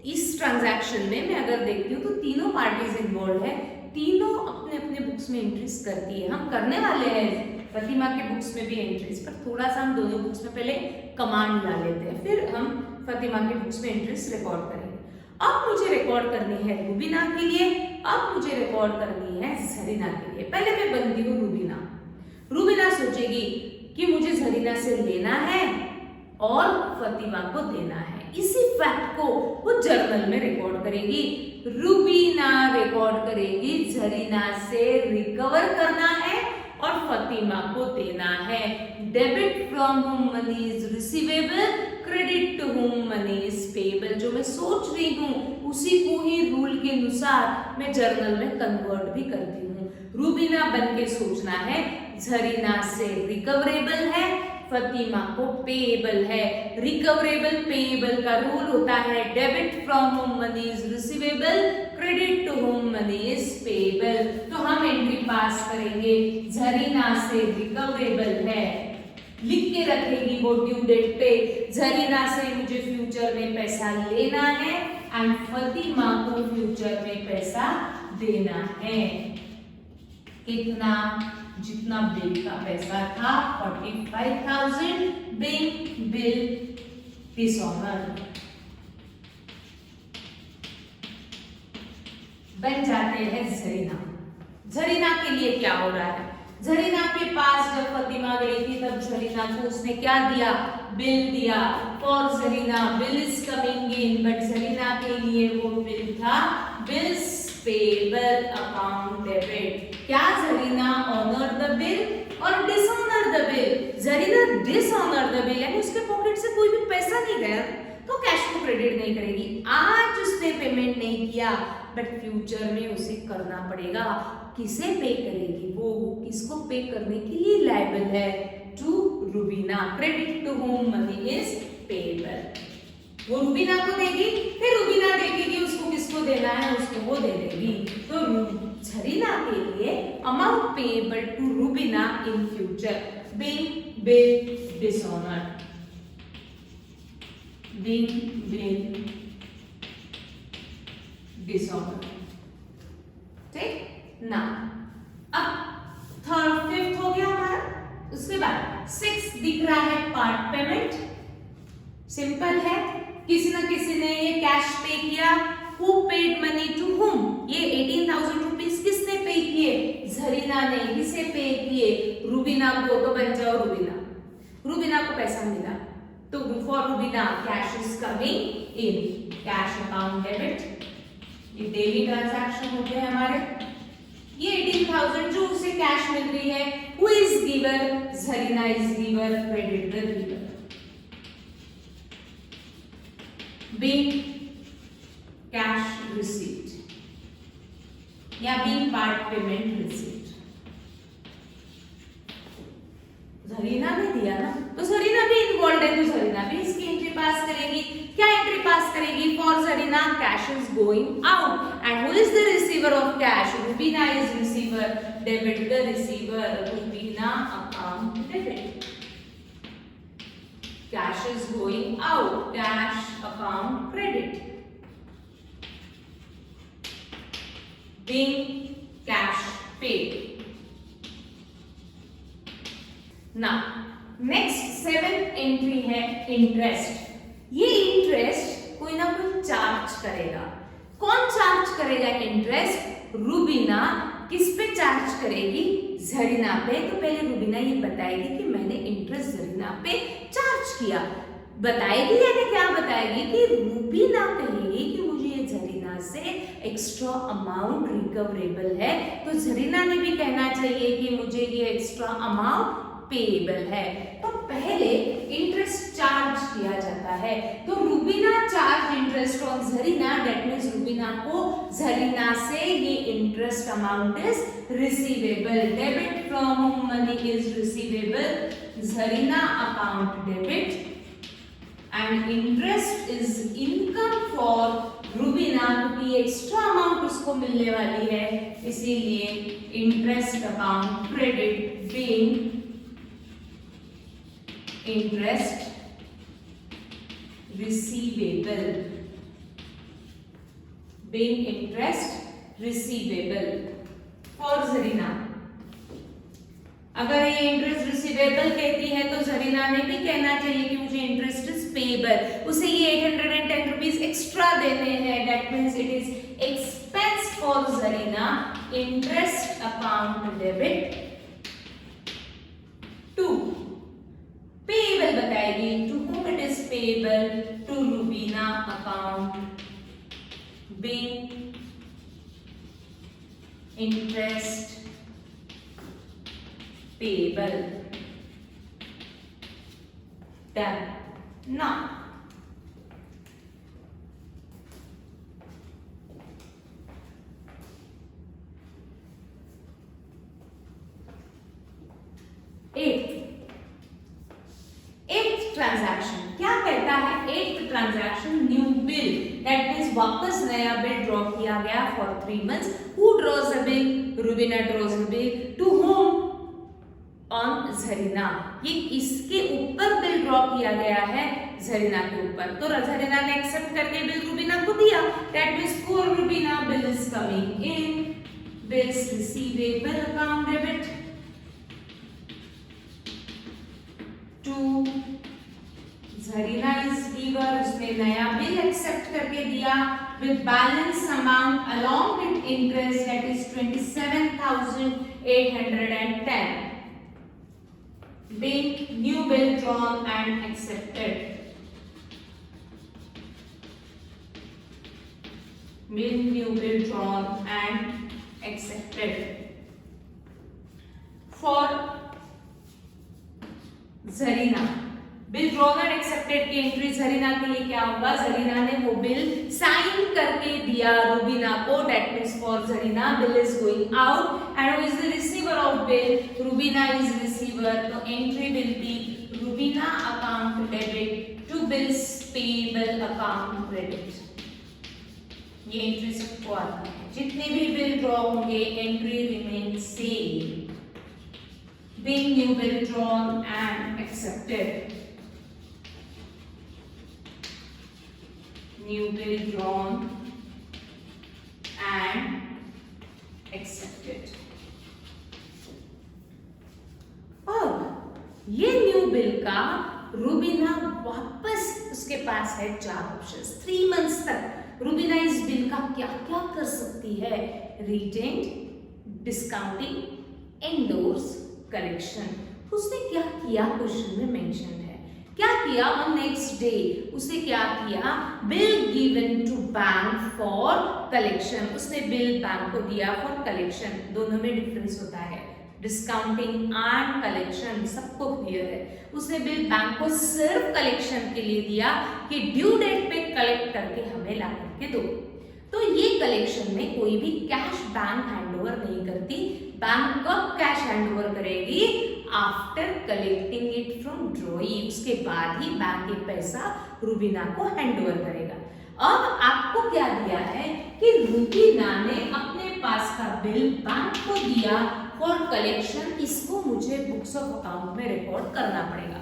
इस ट्रांजैक्शन में मैं अगर देखती हूँ तो तीनों पार्टीज इन्वॉल्व है, तीनों अपने अपने बुक्स में एंट्रीज करती है। हम करने वाले हैं फतिमा के बुक्स में भी एंट्रीज, पर थोड़ा सा हम दोनों बुक्स में पहले कमांड ला लेते हैं, फिर हम फतिमा के बुक्स में एंट्रीज रिकॉर्ड करेंगे। अब मुझे रिकॉर्ड करनी है रुबीना के लिए, अब मुझे रिकॉर्ड करनी है जरीना के लिए। पहले मैं बनती हूँ रुबीना। रुबीना सोचेगी कि मुझे जरीना से लेना है और फतिमा को देना है। इसी फैक्ट को वो जर्नल में रिकॉर्ड करेगी। रुबीना रिकॉर्ड करेगी जरीना से रिकवर करना है और फतिमा को देना है। Debit from whom money is receivable, credit to whom money is payable. जो मैं सोच रही हूँ उसी को ही रूल के अनुसार मैं जर्नल में कन्वर्ट भी करती हूँ। रुबीना बन के सोचना है जरीना से रिकवरेबल है, फतिमा को पेएबल है। रिकवरेबल पेएबल का रूल होता है debit from whom money is receivable, credit to whom money is payable. तो हम एंट्री पास करेंगे जरीना से रिकवरेबल है के रखेगी वो ड्यू डेट पे। जरीना से मुझे फ्यूचर में पैसा लेना है एंड फतिमा को फ्यूचर में पैसा देना है। कितना? जितना बिल का पैसा था 45,000 बिल डिसऑनर बन जाते हैं जरीना। जरीना के लिए क्या हो रहा है? जरीना के पास जब फतिमा गई थी तब जरीना को उसने क्या दिया? बिल दिया। For Zarina bill is coming in, but Zarina के लिए वो बिल था बिल्स पेबल अकाउंट डेबिट। क्या जरीना ऑनर द बिल और dishonour the bill? Zarina dishonour the bill, यानी उसके पॉकेट से कोई भी पैसा नहीं गया तो कैश को क्रेडिट नहीं करेगी। आज उसने पेमेंट नहीं किया बट फ्यूचर में उसे करना पड़ेगा। किसे पे करेगी? वो किसको पे करने के लिए लायबल है? To Rubina. Credit to whom money is payable. वो रुबीना को देगी, फिर रुबीना देखेगी उसको किसको देना है, उसको वो दे देगी। तो जरीना के लिए amount payable to Rubina in future being bill dishonoured, dishonour. ठीक ना? अब थर्ड फिफ्थ हो गया हमारा। उसके बाद सिक्स दिख रहा है पार्ट पेमेंट। सिंपल है, किसी ना किसी ने ये कैश पे किया। Who paid money to whom? ये 18,000 रुपीस किसने पे किए? जरीना ने। किसे पे किए? रुबीना को। तो बन जाओ रुबीना। रुबीना को पैसा मिला तो for Rubina cash is coming in, cash account debit. ये डेली ट्रांजैक्शन होते हैं हमारे। ये 18,000 जो उसे कैश मिल रही है, who is giver? Zarina is giver, credit the giver. Being cash receipt या being part payment receipt. Zarina ने दिया ना, तो जरीना भी इन्वॉल्व है, तो जरीना भी इसकी एंट्री पास करेगी। क्या एंट्री पास करेगी? For Zarina cash is going out and who is the receiver of cash? Rubina is receiver, debit the receiver, Rubina account debit. Cash is going out, cash account credit, being cash paid. ना next 7th entry है interest. ये interest कोई ना कोई charge करेगा। कौन charge करेगा interest? Rubina. किस पे चार्ज करेगी? जरीना पे। तो पहले रुबीना ये बताएगी कि मैंने इंटरेस्ट जरीना पे चार्ज किया। बताएगी यानी क्या बताएगी कि रुबीना कहेगी कि मुझे ये जरीना से एक्स्ट्रा अमाउंट रिकवरेबल है, तो जरीना ने भी कहना चाहिए कि मुझे ये एक्स्ट्रा अमाउंट पेएबल है। तो पहले इंटरेस्ट चार्ज किया जाता है। तो Rubina charge interest on Zarina, that means Rubina को जरीना से ये interest amount is receivable. Debit from whom money is receivable, Zarina account debit and interest is income for Rubina, क्योंकि एक्स्ट्रा अमाउंट उसको मिलने वाली है, इसीलिए interest account credit being interest receivable, being interest receivable for Zarina. अगर ये इंटरेस्ट रिसीवेबल कहती है तो जरीना ने भी कहना चाहिए कि मुझे इंटरेस्ट इज पेएबल। उसे ये 810 रुपीज एक्स्ट्रा देने हैं, that means it is expense for Zarina, interest account debit to payable बताएगी, to whom it is payable, to Rubina account being interest payable. Done. Now eighth transaction क्या कहता है? Eighth transaction new bill, that means वापस नया bill draw किया गया for 3 months। Who draws a bill? Rubina draws a bill. To whom? On Zarina, ये इसके ऊपर बिल ड्रॉ किया गया है, झरीना के ऊपर। तो झरीना ने एक्सेप्ट करके बिल रूबीना को दिया। That means for Rubina bill is coming in, bills receivable account debit to Zarina is giver, उसने नया बिल एक्सेप्ट करके दिया with balance amount along with interest, that is 27,810 being new bill drawn and accepted. Being new bill drawn and accepted for Zarina. Bill drawn and accepted की entry Zarina के लिए क्या होगा, झरीना ने वो बिल साइन करके दिया रूबीना को। That means for Zarina bill is going out and who is the receiver of bill, Rubina is receiver. तो entry will be Rubina account debit to bills payable account credit. ये एंट्री सबको आती है, जितने भी बिल ड्रॉ होंगे entry remain same, being new bill drawn and accepted. New bill drawn and accepted. अब ये न्यू बिल का रूबीना वापस, उसके पास है 4 ऑप्शंस। 3 मंथ्स तक रूबीना इस बिल का क्या क्या कर सकती है, रिटेंड, डिस्काउंटिंग, एंडोर्स, कलेक्शन। उसने क्या किया क्वेश्चन में मेंशन है, क्या किया ऑन नेक्स्ट डे, उसने क्या किया, bill given to bank for collection, उसने बिल बैंक को दिया फॉर कलेक्शन। दोनों में डिफरेंस होता है, डिस्काउंटिंग एंड कलेक्शन सबको क्लियर है। उसने बिल बैंक को सिर्फ कलेक्शन के लिए दिया कि ड्यू डेट पे कलेक्ट करके हमें ला करके दो। तो ये कलेक्शन में कोई भी कैश बैंक हैंडओवर नहीं करती। बैंक कब कैश हैंडओवर करेगी, आफ्टर कलेक्टिंग इट फ्रॉम ड्रॉई, उसके बाद ही बैंक ये पैसा रूबीना को हैंडओवर करेगा। अब आपको क्या दिया है कि रूबीना ने अपने पास का बिल बैंक को दिया फॉर कलेक्शन, इसको मुझे बुक्स ऑफ अकाउंट में रिकॉर्ड करना पड़ेगा।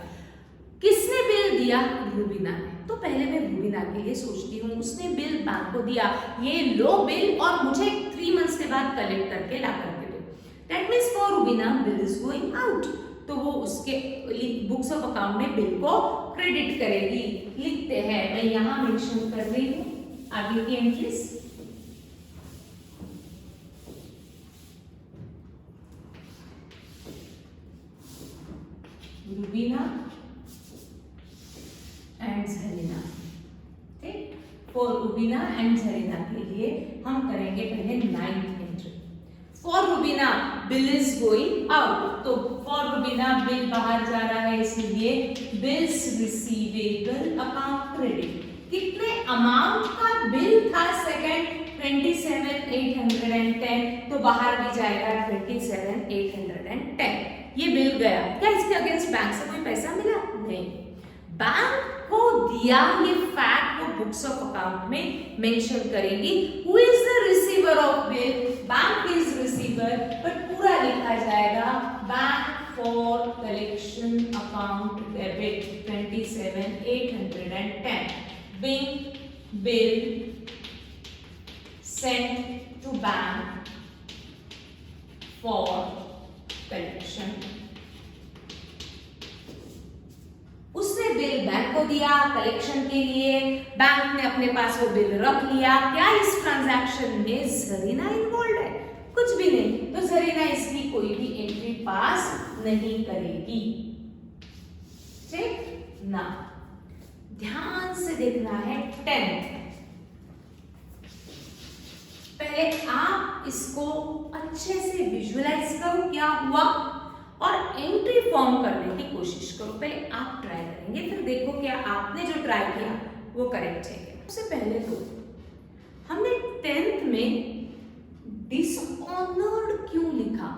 किसने बिल दिया, रूबीना ने। तो पहले मैं रूबीना के लिए सोचती हूँ, उसने बिल बैंक को दिया, ये लो बिल और मुझे 3 मंथ्स के बाद कलेक्ट करके ला करके दो। That means for Rubina bill is going out, तो वो उसके बुक्स ऑफ अकाउंट में बिल को क्रेडिट करेगी। लिखते हैं, मैं यहाँ मेंशन कर रही हूँ आगे की एंट्रीज। रूबीना एंड झरीना, ठीक। फॉर रूबीना एंड झरीना के लिए हम करेंगे पहले 9th entry. For Rubina bill is going out, तो फॉर रूबीना बिल बाहर जा रहा है, इसलिए बिल्स रिसीवेबल अकाउंट क्रेडिट। कितने अमाउंट का बिल था सेकंड, 27,810, तो बाहर भी जाएगा 27,810। ये बिल गया, क्या इसके अगेंस्ट बैंक से कोई पैसा मिला, नहीं। बैंक को दिया ये फैक्ट वो बुक्स ऑफ अकाउंट में मेंशन करेगी। Who is the receiver of bill, bank is receiver, but पूरा लिखा जाएगा bank for collection account debit 27,810 being bill sent to bank for collection। उसने बिल बैंक को दिया कलेक्शन के लिए, बैंक ने अपने पास वो बिल रख लिया। क्या इस ट्रांजैक्शन में झरीना इन्वॉल्व है, कुछ भी नहीं, तो झरीना इसकी कोई भी एंट्री पास नहीं करेगी, ठीक ना। ध्यान से देखना है 10th। पहले आप इसको अच्छे से विजुअलाइज करो क्या हुआ और एंट्री फॉर्म करने की कोशिश करो। पहले आप ट्राई करेंगे, फिर देखो क्या आपने जो ट्राई किया वो करेक्ट है क्या। सबसे पहले तो हमने 10th में डिसऑनर्ड क्यों लिखा,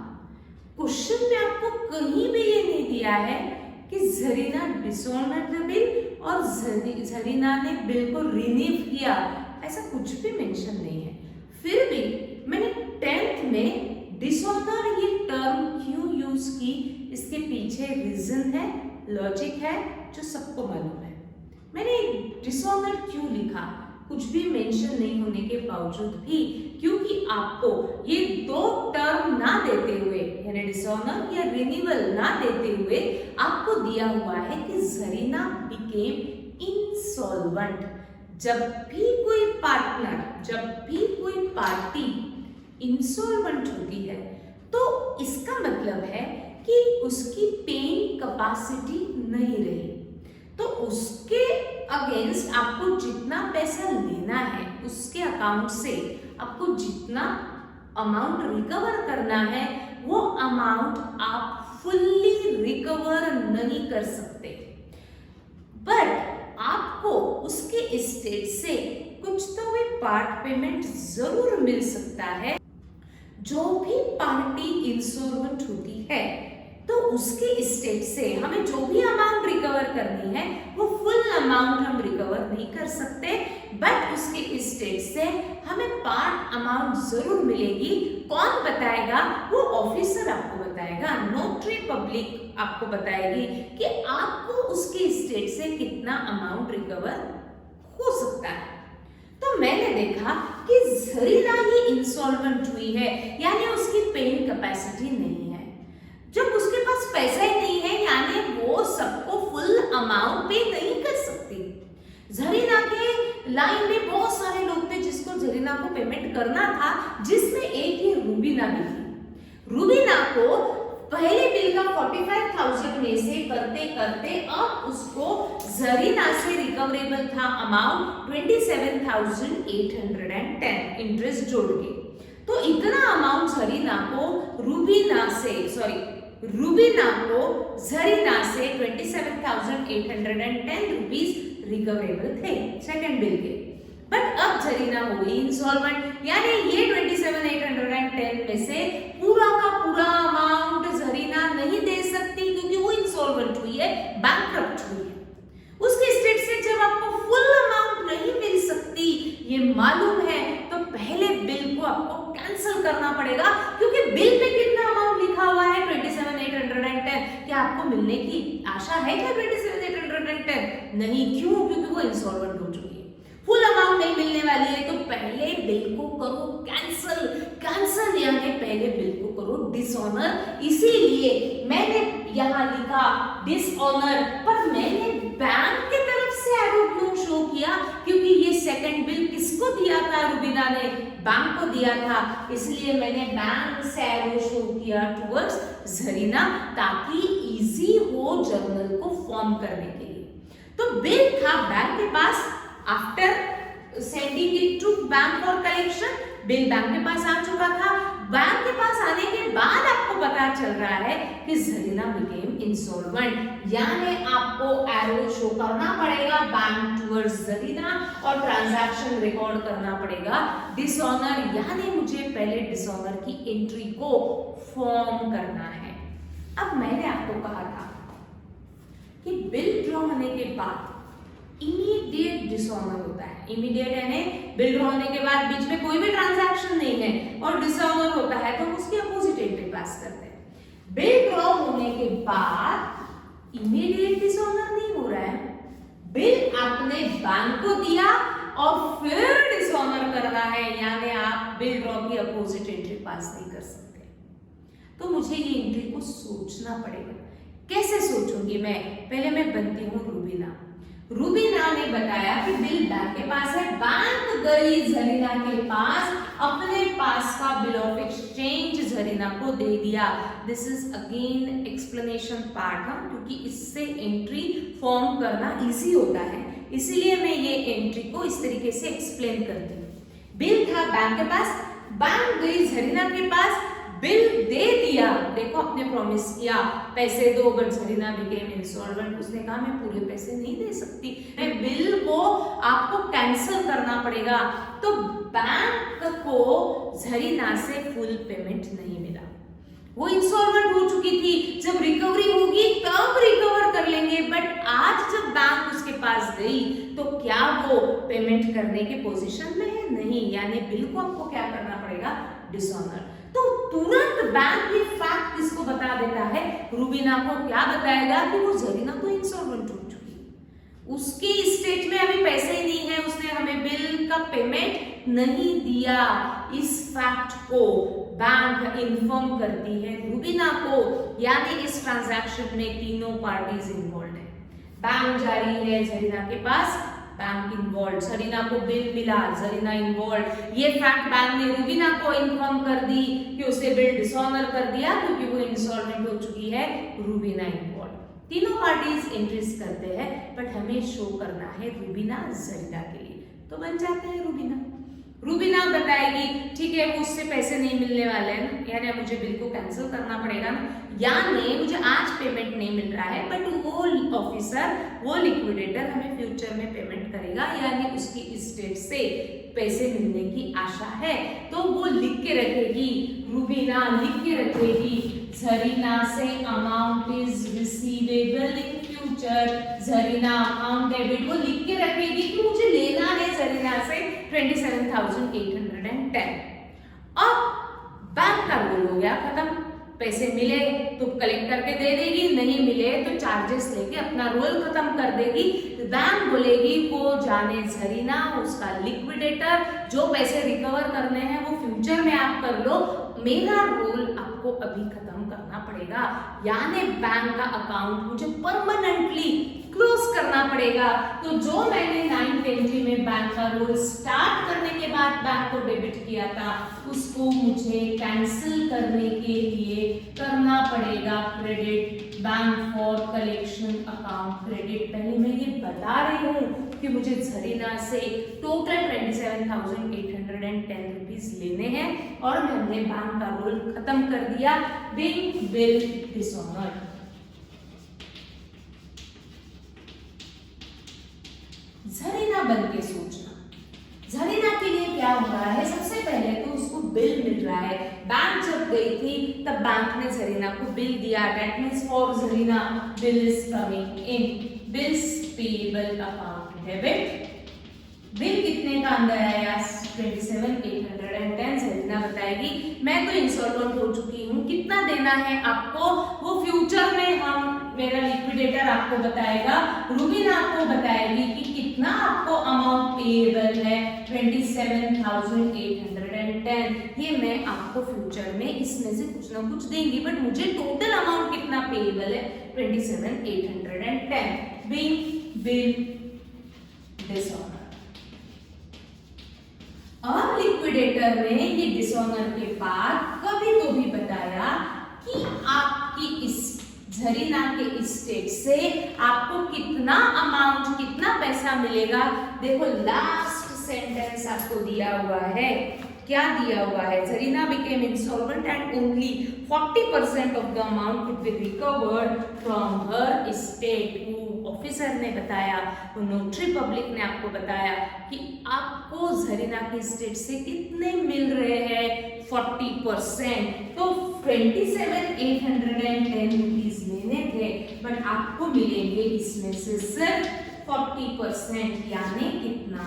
क्वेश्चन में आपको कहीं भी ये नहीं दिया है कि झरीना डिसऑनर्ड द बिल और झरीना ने बिल को रिनीव किया, ऐसा कुछ भी मेंशन नहीं है। फिर भी मैंने 10th में डिसऑनर ये टर्म क्यों यूज की, इसके पीछे रीजन है, लॉजिक है, जो सबको मालूम है। मैंने डिसऑनर क्यों लिखा, कुछ भी मेंशन नहीं होने के बावजूद भी, क्योंकि आपको ये दो टर्म ना देते हुए, यानी डिसऑनर या रिन्यूअल ना देते हुए, आपको दिया हुआ है कि जरीना बिकेम इंसॉल्वेंट। जब भी कोई पार्टनर, जब भी कोई पार्टी इंसॉल्वेंट होती है, तो इसका मतलब है कि उसकी पेइंग कैपेसिटी नहीं रही, तो उसके अगेंस्ट आपको जितना पैसा लेना है, उसके अकाउंट से आपको जितना अमाउंट रिकवर करना है, वो अमाउंट आप फुल्ली रिकवर नहीं कर सकते, बट आपको उसके एस्टेट से कुछ तो भी पार्ट पेमेंट जरूर मिल सकता है। जो भी पार्टी इंसॉल्वेंट होती है, तो उसके एस्टेट से हमें जो भी अमाउंट रिकवर करनी है, वो फुल अमाउंट हम रिकवर नहीं कर सकते, बट उसके एस्टेट से हमें पार्ट अमाउंट जरूर मिलेगी। कौन बताएगा? वो ऑफिसर आपको बताएगा, नोटरी पब्लिक आपको बताएगी कि आपको उसके एस्टेट से कितना अमाउंट रिकवर हो सकता है। तो मैंने देखा कि जरीना ही इंसॉल्वेंट हुई है, यानी उसकी पेइंग कैपेसिटी नहीं है। जब उसके पास पैसा ही नहीं है, यानी वो सबको फुल अमाउंट पे नहीं कर सकती। जरीना के लाइन में बहुत सारे लोग थे जिसको जरीना को पेमेंट करना था, जिसमें एक ही रूबीना भी थी। रूबीना को पहले बिल का 45,000 में से करते करते अब उसको जरीना से रिकवरेबल था अमाउंट 27,810 इंटरेस्ट जोड़ के। तो इतना अमाउंट जरीना को रूबीना को जरीना से 27,810 रुपीज रिकवरेबल थे सेकंड बिल के। बट अब जरीना हो गई इंसॉल्वेंट, यानी ये 27,810 में से पूरा का पूरा अमाउंट जरीना नहीं दे सकती, क्योंकि वो इंसॉल्वेंट हुई है, बैंकक्रप्ट हुई है। उसके स्टेट से जब आपको फुल अमाउंट नहीं मिल सकती, ये मालूम है, तो पहले बिल को आपको कैंसिल करना पड़ेगा, क्योंकि बिल पे कितना अमाउंट लिखा हुआ है 27,810। क्या आपको मिलने की आशा है क्या 27,810? नहीं। क्यों? क्योंकि वो इंसॉल्वेंट हो चुकी है, फुल अमाउंट नहीं मिलने वाली है। तो पहले बिल को करो कैंसिल, कैंसिल यानी पहले बिल को करो डिसऑनर। इसीलिए मैंने यहाँ लिखा डिसऑनर, पर मैंने बैंक के तरफ से एरो क्यों शो किया? क्योंकि ये सेकंड बिल किसको दिया था? रूबीना ने बैंक को दिया था, इसलिए मैंने बैंक से एरो शो किया टुवर्ड्स जरीना, ताकि इजी हो जर्नल को फॉर्म करने के लिए। तो बिल था बैंक के पास, after sending it to bank for collection, bill bank के पास आ चुका था। बैंक के पास आने के बाद आपको पता चल रहा है कि जरीना बिकेम इंसॉल्वेंट, यानी आपको एरो शो करना पड़ेगा बैंक टुवर्ड्स जरीना और ट्रांजैक्शन रिकॉर्ड करना पड़ेगा डिसऑनर, यानी मुझे पहले डिसऑनर की एंट्री को फॉर्म करना है। अब मैंने आपको कहा था कि बिल ड्रॉ होने के बाद इमीडिएट डिसऑनर होता है। इमीडिएट यानी बिल ड्रॉ होने के बाद बीच में कोई भी ट्रांजैक्शन नहीं है और डिसऑनर होता है, तो हम उसकी अपोजिट एंट्री पास करते हैं। बिल ड्रॉ होने के बाद इमीडिएट डिसऑनर नहीं हो रहा है, बिल आपने बैंक को दिया और फिर डिसऑनर करना है, यानी आप बिल ड्रॉ की अपोजिट एंट्री पास नहीं कर सकते। तो मुझे ये एंट्री को सोचना पड़ेगा। कैसे सोचूंगी मैं? पहले मैं बनती हूँ रूबीना। रूबीना ने बताया कि बिल बैंक के पास है, बैंक गई जरीना के पास, अपने पास का बिल ऑफ एक्सचेंज जरीना को दे दिया। This is again explanation part, क्योंकि इससे एंट्री फॉर्म करना इजी होता है, इसीलिए मैं ये एंट्री को इस तरीके से एक्सप्लेन करती हूँ। बिल था बैंक के पास, बैंक गई जरीना के पास, बिल दे दिया, देखो आपने प्रॉमिस किया पैसे दो, बट जरीना बिकेम इंसॉल्वेंट। उसने कहा मैं पूरे पैसे नहीं दे सकती, मैं बिल को आपको कैंसिल करना पड़ेगा। तो बैंक को जरीना से फुल पेमेंट नहीं मिला, वो इंसॉल्वेंट हो चुकी थी। जब रिकवरी होगी तब रिकवर कर लेंगे, बट आज जब बैंक उसके पास गई तो क्या वो पेमेंट करने के पोजीशन में है? नहीं, यानी बिल को आपको क्या करना पड़ेगा? डिसऑनर। तो तुरंत बैंक ये फैक्ट किसको बता देता है, रूबीना को। क्या बताएगा कि वो जरीना तो इंसॉल्वेंट हो चुकी है, उसकी स्टेट में अभी पैसे ही नहीं है, उसने हमें बिल का पेमेंट नहीं दिया। इस फैक्ट को बैंक इन्फॉर्म करती है रूबीना को, यानी इस ट्रांजैक्शन में तीनों पार्टीज इन्वॉल्व है। बैंक जा रही है जरीना के पास, बैंक इन्वॉल्व, जरीना को बिल मिला, जरीना इन्वॉल्व। ये फैक्ट बैंक ने रूबीना को इन्फॉर्म कर दी कि उसने बिल डिसऑनर कर दिया क्योंकि वो इंसॉल्वेंट हो चुकी है, रूबीना इन्वॉल्व। तीनों पार्टीज इंटरेस्ट करते हैं, बट हमें शो करना है रूबीना जरीना के लिए, तो बन जाते हैं रूबीना। रूबीना बताएगी ठीक है वो उससे पैसे नहीं मिलने वाले हैं ना, यानी मुझे बिल को कैंसिल करना पड़ेगा ना, यानी मुझे आज पेमेंट नहीं मिल रहा है, बट वो ऑफिसर, वो लिक्विडेटर हमें फ्यूचर में पेमेंट करेगा, यानी उसकी स्टेट से पैसे मिलने की आशा है। तो वो लिख के रखेगी, रूबीना लिख के रखेगी, जरीना से amount is receivable in future, Zarina account debit, वो लिख के रखेगी कि मुझे लेना है जरीना से 27,810। अब बैंक का रोल हो गया खत्म, पैसे मिले तो कलेक्ट करके दे देगी, नहीं मिले तो चार्जेस लेके अपना रोल खत्म कर देगी। बैंक बोलेगी वो जाने जरीना, उसका लिक्विडेटर, जो पैसे रिकवर करने हैं वो फ्यूचर में आप कर लो, मेरा रोल आपको अभी खत्म करना पड़ेगा, यानी बैंक का अकाउंट मुझे परमानेंटली क्लोज करना पड़ेगा। तो जो मैंने 920 में बैंक का रोल स्टार्ट करने के बाद बैंक को डेबिट किया था, उसको मुझे कैंसिल करने के लिए करना पड़ेगा credit, bank for collection account credit. पहले मैं ये बता रही हूँ कि मुझे जरीना से टोटल 27,810 रुपीज लेने हैं और मैंने बैंक का रोल खत्म कर दिया, बिल डिसऑनर। जरीना बन के सोचना, जरीना के लिए क्या हो रहा है, सबसे पहले तो उसको बिल मिल रहा है। बैंक जब गई थी तब बैंक ने जरीना को बिल दिया, that means for Zarina bill is coming in, bills payable account debit. Bill कितने का अंदर आया, 27,810। जरीना बताएगी मैं तो इंसॉल्वेंट हो चुकी हूँ, कितना देना है आपको, वो फ्यूचर में हम, मेरा लिक्विडेटर आपको बताएगा, रूबीना आपको बताएगी कि कितना आपको अमाउंट पेएबल है, 27,810। ये मैं आपको फ्यूचर में इसमें से कुछ ना कुछ देंगी, बट मुझे टोटल अमाउंट कितना पेएबल है, 27,810, बिल डिसऑनर। अब लिक्विडेटर ने ये डिसऑनर के बाद कभी तो भी बताया कि आपकी इस जरीना के स्टेट से आपको कितना अमाउंट, कितना पैसा मिलेगा। देखो लास्ट सेंटेंस आपको दिया हुआ है, क्या दिया हुआ है, Zarina became insolvent and only 40% of the amount could be recovered from her state. Officer ने बताया, वो नोटरी पब्लिक ने आपको बताया कि आपको जरीना की स्टेट से कितने मिल रहे हैं, 40%। तो 27,810 रुपीज लेने थे, बट आपको मिलेंगे इसमें से सिर्फ 40%, यानी कितना,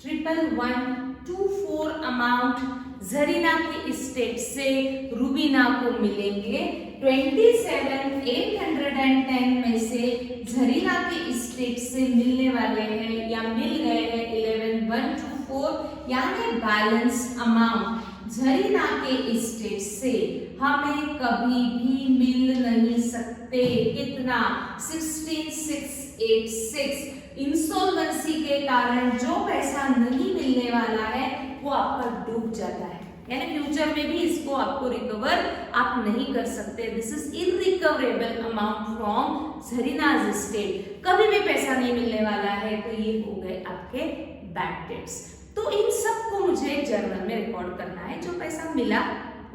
ट्रिपल 124 अमाउंट जरीना की स्टेट से रूबीना को मिलेंगे। 27,810 में से जरीना की स्टेट से मिलने वाले हैं या मिल गए हैं 11,124, यानी बैलेंस अमाउंट जरीना के स्टेट से हमें कभी भी मिल नहीं सकते। कितना, 16,686। इंसॉल्वेंसी के कारण जो पैसा नहीं मिलने वाला है वो आपका डूब जाता है, यानी फ्यूचर में भी इसको आपको रिकवर आप नहीं कर सकते। This is irrecoverable amount from Zarina's state. कभी भी पैसा नहीं मिलने वाला है, तो ये हो गए आपके बैड डेट्स। तो इन सब को मुझे जर्नल में रिकॉर्ड करना है, जो पैसा मिला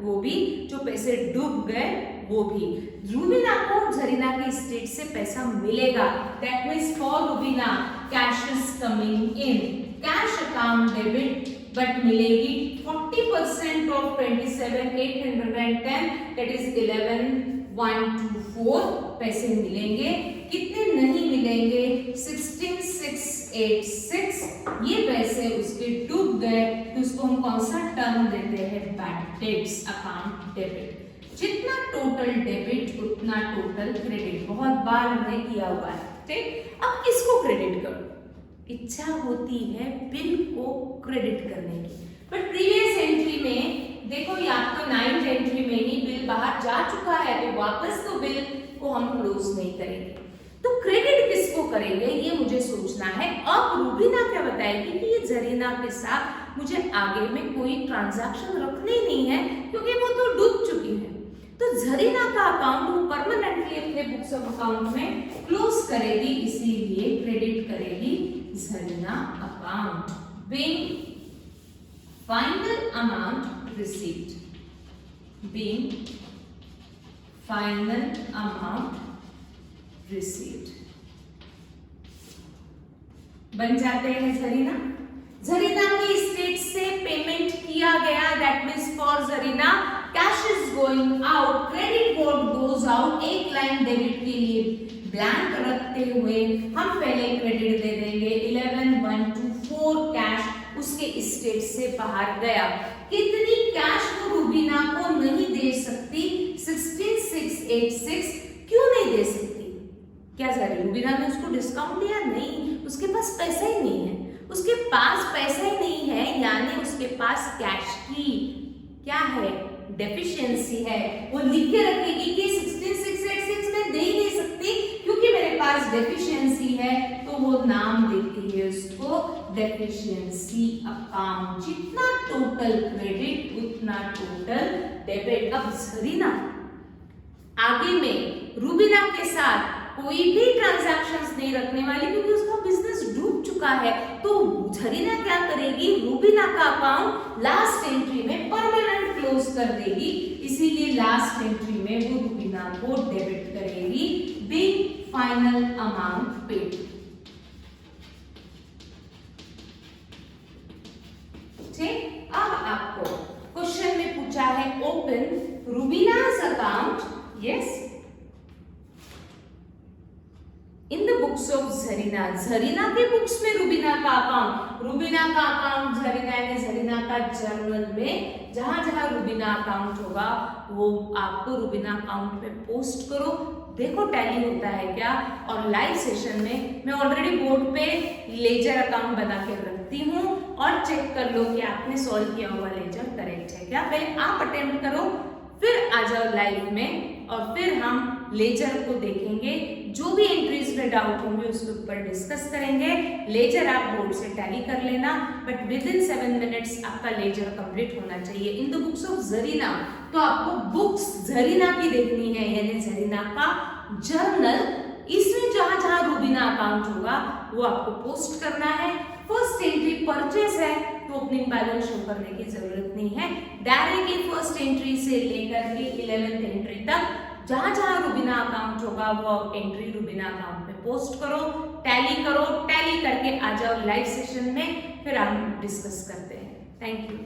वो भी, जो पैसे डूब गए वो भी। रूबीना को जरीना की स्टेट से पैसा मिलेगा, that means for Rubina cash is coming in, cash account debit but मिलेगी 40% ऑफ 27,810 दैट इज 11,124 पैसे मिलेंगे। कितने नहीं मिलेंगे? 16,686 ये पैसे उसके डूब गए। तो उसको हम कौन सा टर्म देते हैं? Bad debts account debit. जितना टोटल डेबिट उतना टोटल क्रेडिट। बहुत बार हमने किया हुआ है, ठीक। अब किसको क्रेडिट करो? इच्छा होती है बिल को क्रेडिट करने की, बट प्रीवियस एंट्री में देखो या तो 9th एंट्री में ही बिल बाहर जा चुका है, तो वापस तो बिल को हम क्लोज नहीं करेंगे। तो क्रेडिट किसको करेंगे ये मुझे सोचना है। अब रूबीना क्या बताएगी कि ये जरीना के साथ मुझे आगे में कोई ट्रांजैक्शन रखने नहीं है क्योंकि वो तो डूब चुकी है। तो जरीना का अकाउंट वो परमानेंटली अपने बुक्स ऑफ अकाउंट में क्लोज करेगी, इसीलिए क्रेडिट करेगी Zarina account. Being final amount received, being final amount received बन जाते हैं जरीना। जरीना की स्टेट से पेमेंट किया गया, that means for Zarina cash is going out, credit board goes out. एक लाइन डेबिट के लिए ब्लैंक रखते हुए हम पहले क्रेडिट दे देंगे 11,124 कैश उसके स्टेट से बाहर गया। कितनी कैश वो रूबीना को नहीं दे सकती? 16,686 क्यों नहीं दे सकती? क्या जरूर रूबीना ने उसको डिस्काउंट दिया? नहीं, उसके पास पैसा ही नहीं है। उसके पास पैसा ही नहीं है यानी उसके पास कैश की क्या है? डेफिशिएंसी है। वो लिख के रखेगी कि 16,686 में दे ही नहीं सकती क्योंकि मेरे पास डेफिशिएंसी है, तो वो नाम देती है उसको डेफिशिएंसी अकाउंट। जितना टोटल क्रेडिट उतना टोटल डेबिट। अब जरीना आगे में रूबीना के साथ कोई भी ट्रांजैक्शंस नहीं रखने वाली क्योंकि उसका बिजनेस डूब चुका है। तो जरीना क्या करेगी? रूबीना का अकाउंट लास्ट एंट्री में परमानेंट क्लोज कर देगी, इसीलिए लास्ट एंट्री में वो रूबीना को डेबिट करेगी बिग फाइनल अमाउंट पेड। ठीक। अब आपको क्वेश्चन में पूछा है open Rubina's account, yes, in the books of Zarina. Zarina के बुक्स में रूबीना का अकाउंट, रूबीना का अकाउंट जरीना ने जरीना का जर्नल में जहां जहां रूबीना अकाउंट होगा वो आपको रूबीना अकाउंट पे पोस्ट करो। देखो टैली होता है क्या। और लाइव सेशन में मैं ऑलरेडी बोर्ड पे लेजर अकाउंट बना के रखती हूँ और चेक कर लो कि आपने सॉल्व किया हुआ लेजर करेक्ट है क्या। पहले आप अटेम्प्ट करो, फिर आ जाओ लाइव में और फिर हम लेजर को देखेंगे। जो भी एंट्रीज में डाउट होंगे उसके ऊपर डिस्कस करेंगे। लेजर आप बोर्ड से टैली कर लेना, बट विद इन 7 मिनट्स आपका लेजर कंप्लीट होना चाहिए। इन द बुक्स ऑफ जरीना तो आपको बुक्स जरीना की देखनी है, यानी जरीना का जर्नल। इसमें जहां जहां रूबीना अकाउंट होगा वो आपको पोस्ट करना है। फर्स्ट एंट्री परचेस है तो ओपनिंग बैलेंस शो करने की जरूरत नहीं है। डायरेक्टली फर्स्ट एंट्री से लेकर के 11th एंट्री तक जहां जहां रूबीना अकाउंट होगा वो एंट्री रूबीना अकाउंट पे पोस्ट करो, टैली करो। टैली करके आ जाओ लाइव सेशन में, फिर हम डिस्कस करते हैं। Thank you.